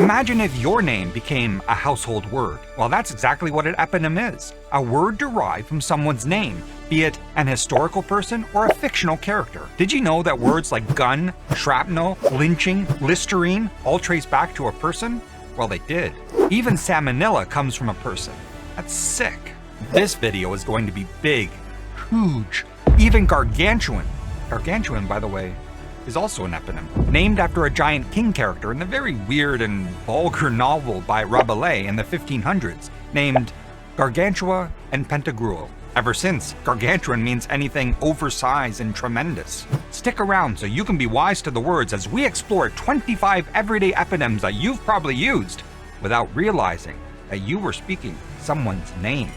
Imagine if your name became a household word. Well, that's exactly what an eponym is. A word derived from someone's name, be it an historical person or a fictional character. Did you know that words like gun, shrapnel, lynching, listerine all trace back to a person? Well, they did. Even salmonella comes from a person. That's sick. This video is going to be big, huge, even gargantuan. Gargantuan, by the way, is also an eponym, named after a giant king character in the very weird and vulgar novel by Rabelais in the 1500s, named Gargantua and Pantagruel. Ever since, gargantuan means anything oversized and tremendous. Stick around so you can be wise to the words as we explore 25 everyday eponyms that you've probably used without realizing that you were speaking someone's name.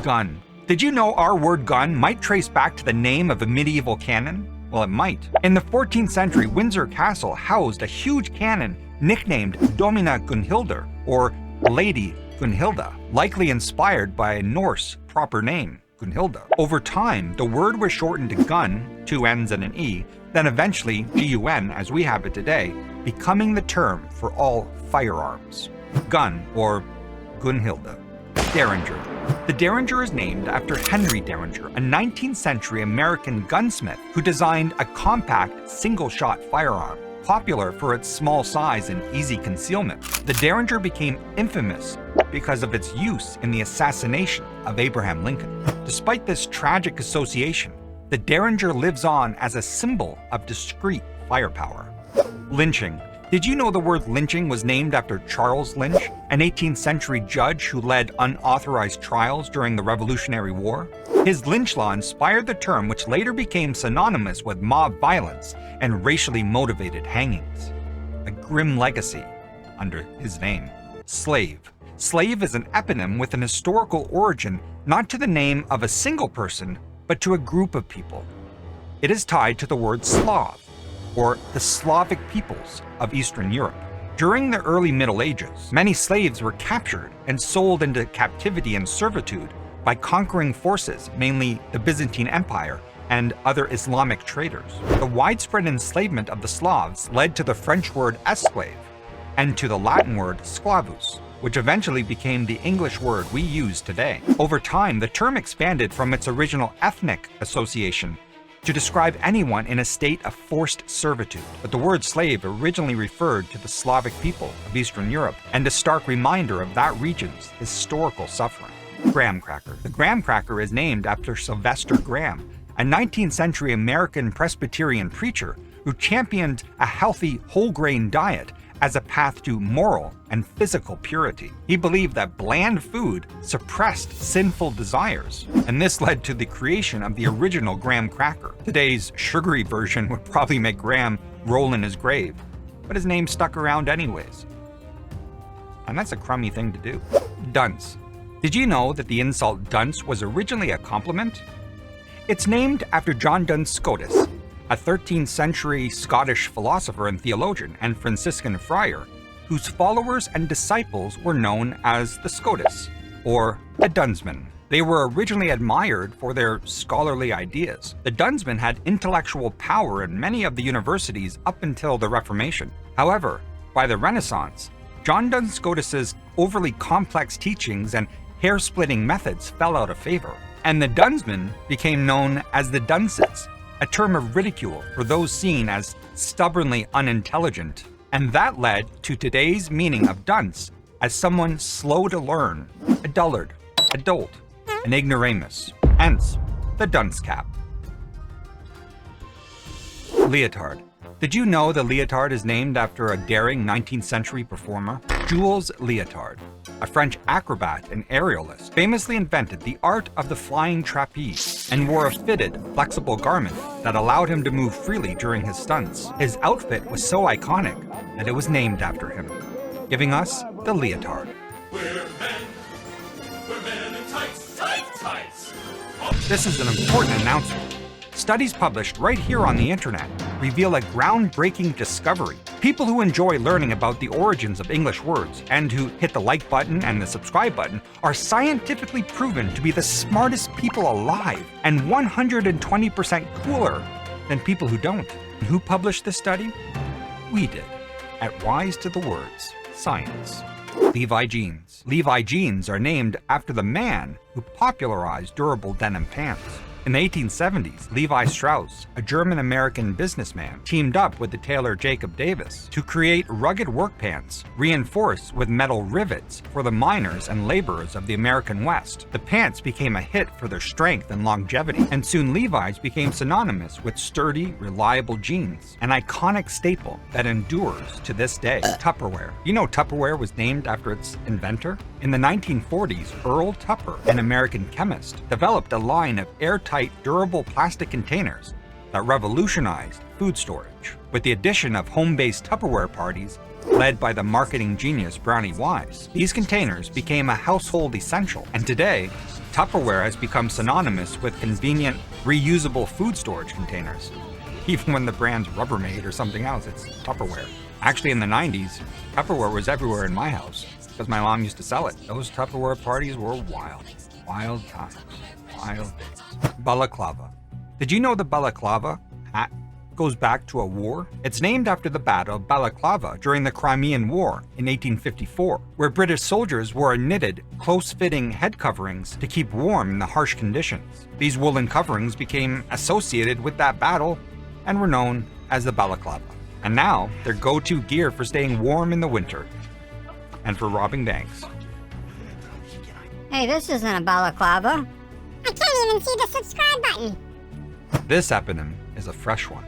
Gun. Did you know our word gun might trace back to the name of a medieval cannon? Well, it might. In the 14th century, Windsor Castle housed a huge cannon nicknamed Domina Gunhildr, or Lady Gunhilda, likely inspired by a Norse proper name, Gunhilda. Over time, the word was shortened to gun, 2 N's and an E, then eventually GUN as we have it today, becoming the term for all firearms. Gun, or Gunhilda. Derringer. The Derringer is named after Henry Derringer, a 19th century American gunsmith who designed a compact single-shot firearm, popular for its small size and easy concealment. The Derringer became infamous because of its use in the assassination of Abraham Lincoln. Despite this tragic association, the Derringer lives on as a symbol of discreet firepower. Lynching. Did you know the word lynching was named after Charles Lynch, an 18th century judge who led unauthorized trials during the Revolutionary War? His lynch law inspired the term, which later became synonymous with mob violence and racially motivated hangings. A grim legacy under his name. Slave. Slave is an eponym with an historical origin not to the name of a single person, but to a group of people. It is tied to the word Slav, or the Slavic peoples of Eastern Europe. During the early Middle Ages, many slaves were captured and sold into captivity and servitude by conquering forces, mainly the Byzantine Empire and other Islamic traders. The widespread enslavement of the Slavs led to the French word esclave and to the Latin word sclavus, which eventually became the English word we use today. Over time, the term expanded from its original ethnic association to describe anyone in a state of forced servitude. But the word slave originally referred to the Slavic people of Eastern Europe, and a stark reminder of that region's historical suffering. Graham cracker. The graham cracker is named after Sylvester Graham, a 19th century American Presbyterian preacher who championed a healthy whole grain diet as a path to moral and physical purity. He believed that bland food suppressed sinful desires, and this led to the creation of the original graham cracker. Today's sugary version would probably make Graham roll in his grave, but his name stuck around anyways. And that's a crummy thing to do. Dunce. Did you know that the insult dunce was originally a compliment? It's named after John Duns Scotus, a 13th century Scottish philosopher and theologian and Franciscan friar, whose followers and disciples were known as the Scotus, or the Dunsmen. They were originally admired for their scholarly ideas. The Dunsmen had intellectual power in many of the universities up until the Reformation. However, by the Renaissance, John Duns Scotus's overly complex teachings and hair-splitting methods fell out of favor, and the Dunsmen became known as the Dunces, a term of ridicule for those seen as stubbornly unintelligent, and that led to today's meaning of dunce as someone slow to learn, a dullard, a dolt, an ignoramus, hence the dunce cap. Leotard. Did you know the leotard is named after a daring 19th century performer? Jules Leotard, a French acrobat and aerialist, famously invented the art of the flying trapeze and wore a fitted, flexible garment that allowed him to move freely during his stunts. His outfit was so iconic that it was named after him, giving us the leotard. We're men in tights, tights. This is an important announcement. Studies published right here on the internet reveal a groundbreaking discovery. People who enjoy learning about the origins of English words and who hit the like button and the subscribe button are scientifically proven to be the smartest people alive and 120% cooler than people who don't. And who published this study? We did. at Wize to the Wordz, science. Levi jeans. Levi jeans are named after the man who popularized durable denim pants. In the 1870s, Levi Strauss, a German-American businessman, teamed up with the tailor Jacob Davis to create rugged work pants reinforced with metal rivets for the miners and laborers of the American West. The pants became a hit for their strength and longevity, and soon Levi's became synonymous with sturdy, reliable jeans, an iconic staple that endures to this day. Tupperware. You know Tupperware was named after its inventor? In the 1940s, Earl Tupper, an American chemist, developed a line of airtight, durable plastic containers that revolutionized food storage. With the addition of home-based Tupperware parties led by the marketing genius Brownie Wize, these containers became a household essential, and today, Tupperware has become synonymous with convenient, reusable food storage containers. Even when the brand's Rubbermaid or something else, it's Tupperware. Actually, in the 90s, Tupperware was everywhere in my house because my mom used to sell it. Those Tupperware parties were wild. Wild times. Wild days. Balaclava. Did you know the balaclava hat goes back to a war? It's named after the Battle of Balaclava during the Crimean War in 1854, where British soldiers wore knitted, close-fitting head coverings to keep warm in the harsh conditions. These woolen coverings became associated with that battle and were known as the balaclava. And now they're go-to gear for staying warm in the winter and for robbing banks. Hey, this isn't a balaclava. I can't even see the subscribe button. This eponym is a fresh one.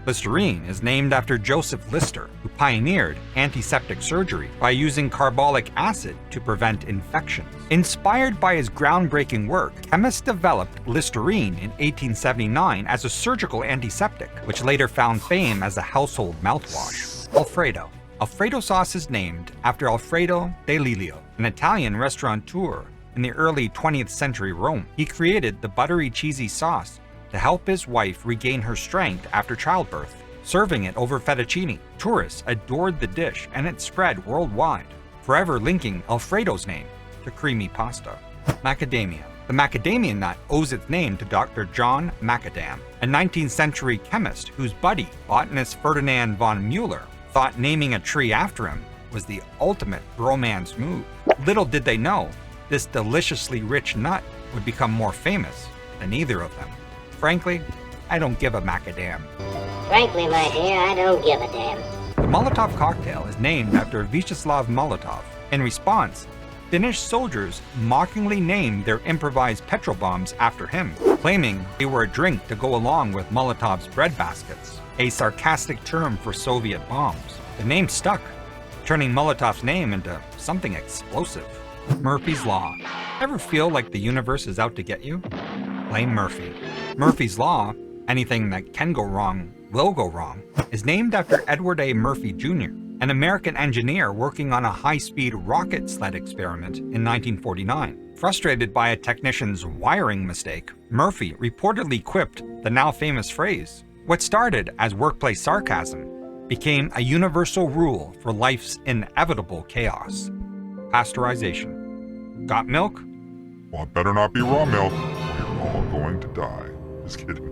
Listerine is named after Joseph Lister, who pioneered antiseptic surgery by using carbolic acid to prevent infections. Inspired by his groundbreaking work, chemists developed Listerine in 1879 as a surgical antiseptic, which later found fame as a household mouthwash. Alfredo. Alfredo sauce is named after Alfredo de Lilio, an Italian restaurateur in the early 20th century Rome. He created the buttery, cheesy sauce to help his wife regain her strength after childbirth, serving it over fettuccine. Tourists adored the dish, and it spread worldwide, forever linking Alfredo's name to creamy pasta. Macadamia. The macadamia nut owes its name to Dr. John Macadam, a 19th century chemist whose buddy, botanist Ferdinand von Mueller, thought naming a tree after him was the ultimate bromance move. Little did they know, this deliciously rich nut would become more famous than either of them. Frankly, I don't give a macadam. Frankly, my dear, I don't give a damn. The Molotov cocktail is named after Vyacheslav Molotov. In response, Finnish soldiers mockingly named their improvised petrol bombs after him, claiming they were a drink to go along with Molotov's bread baskets, a sarcastic term for Soviet bombs. The name stuck, turning Molotov's name into something explosive. Murphy's Law. Ever feel like the universe is out to get you? Blame Murphy. Murphy's Law, anything that can go wrong will go wrong, is named after Edward A. Murphy Jr., an American engineer working on a high-speed rocket sled experiment in 1949. Frustrated by a technician's wiring mistake, Murphy reportedly quipped the now famous phrase, "What started as workplace sarcasm became a universal rule for life's inevitable chaos." Pasteurization. Got milk? Well, it better not be raw milk, or you're all going to die. Just kidding.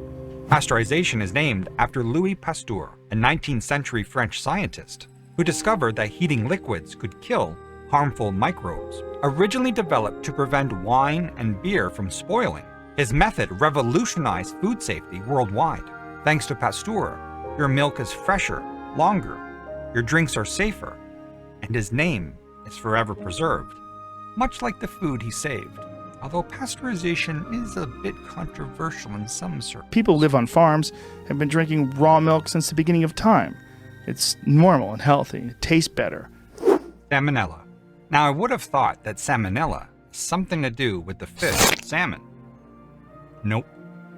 Pasteurization is named after Louis Pasteur, a 19th century French scientist who discovered that heating liquids could kill harmful microbes. Originally developed to prevent wine and beer from spoiling, his method revolutionized food safety worldwide. Thanks to Pasteur, your milk is fresher, longer, your drinks are safer, and his name is forever preserved, much like the food he saved. Although pasteurization is a bit controversial in some circles. People who live on farms have been drinking raw milk since the beginning of time. It's normal and healthy. It tastes better. Salmonella. Now, I would have thought that salmonella has something to do with the fish salmon. Nope.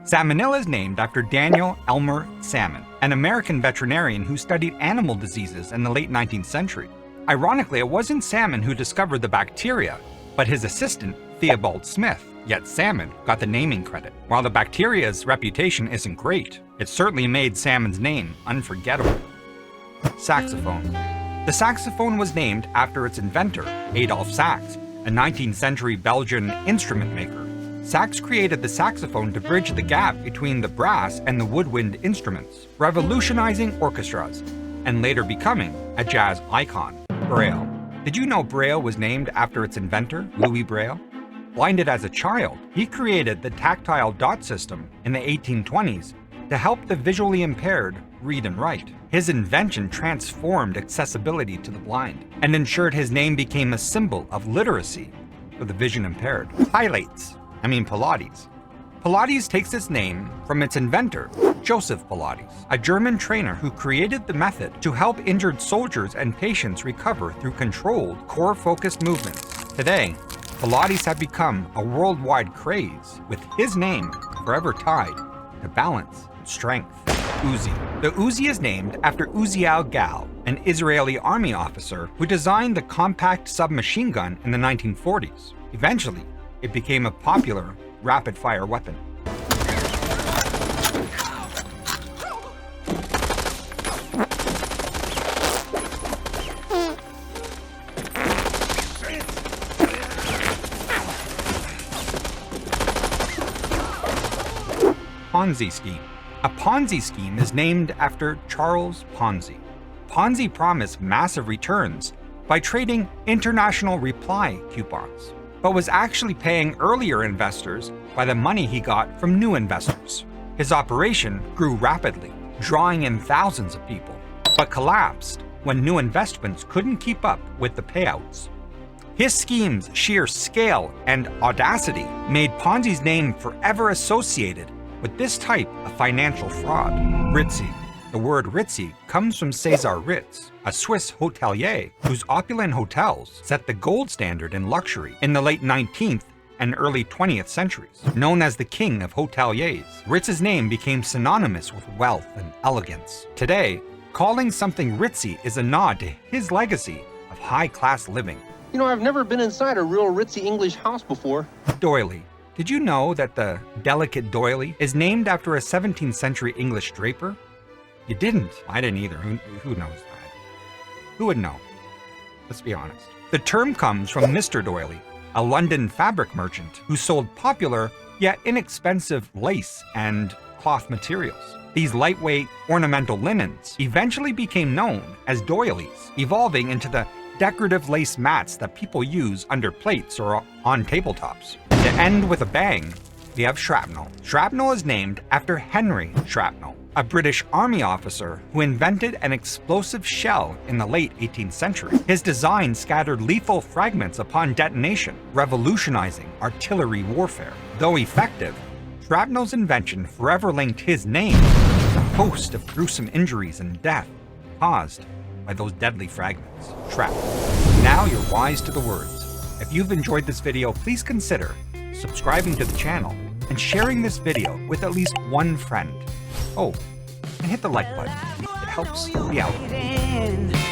Salmonella is named after Daniel Elmer Salmon, an American veterinarian who studied animal diseases in the late 19th century. Ironically, it wasn't Salmon who discovered the bacteria, but his assistant, Theobald Smith. Yet Salmon got the naming credit. While the bacteria's reputation isn't great, it certainly made Salmon's name unforgettable. Saxophone. The saxophone was named after its inventor, Adolphe Sax, a 19th century Belgian instrument maker. Sax created the saxophone to bridge the gap between the brass and the woodwind instruments, revolutionizing orchestras and later becoming a jazz icon. Braille. Did you know Braille was named after its inventor, Louis Braille? Blinded as a child, he created the tactile dot system in the 1820s to help the visually impaired read and write. His invention transformed accessibility to the blind and ensured his name became a symbol of literacy for the vision impaired. Pilates. Pilates takes its name from its inventor, Joseph Pilates, a German trainer who created the method to help injured soldiers and patients recover through controlled, core-focused movements. Today, Pilates have become a worldwide craze, with his name forever tied to balance and strength. Uzi. The Uzi is named after Uziel Gal, an Israeli army officer who designed the compact submachine gun in the 1940s. Eventually, it became a popular rapid-fire weapon. Ponzi scheme. A Ponzi scheme is named after Charles Ponzi. Ponzi promised massive returns by trading international reply coupons, but was actually paying earlier investors by the money he got from new investors. His operation grew rapidly, drawing in thousands of people, but collapsed when new investments couldn't keep up with the payouts. His scheme's sheer scale and audacity made Ponzi's name forever associated with this type of financial fraud. Ritzy. The word ritzy comes from César Ritz, a Swiss hotelier whose opulent hotels set the gold standard in luxury in the late 19th and early 20th centuries. Known as the king of hoteliers, Ritz's name became synonymous with wealth and elegance. Today, calling something ritzy is a nod to his legacy of high-class living. You know, I've never been inside a real ritzy English house before. Doily. Did you know that the delicate doily is named after a 17th century English draper? You didn't. I didn't either. Who knows that? Who would know? Let's be honest. The term comes from Mr. Doily, a London fabric merchant who sold popular yet inexpensive lace and cloth materials. These lightweight ornamental linens eventually became known as doilies, evolving into the decorative lace mats that people use under plates or on tabletops. To end with a bang, we have shrapnel. Shrapnel is named after Henry Shrapnel, a British army officer who invented an explosive shell in the late 18th century. His design scattered lethal fragments upon detonation, revolutionizing artillery warfare. Though effective, shrapnel's invention forever linked his name to a host of gruesome injuries and death caused by those deadly fragments. Shrapnel. Now you're wise to the words. If you've enjoyed this video, please consider subscribing to the channel and sharing this video with at least one friend. Oh, and hit the like button. It helps the algorithm.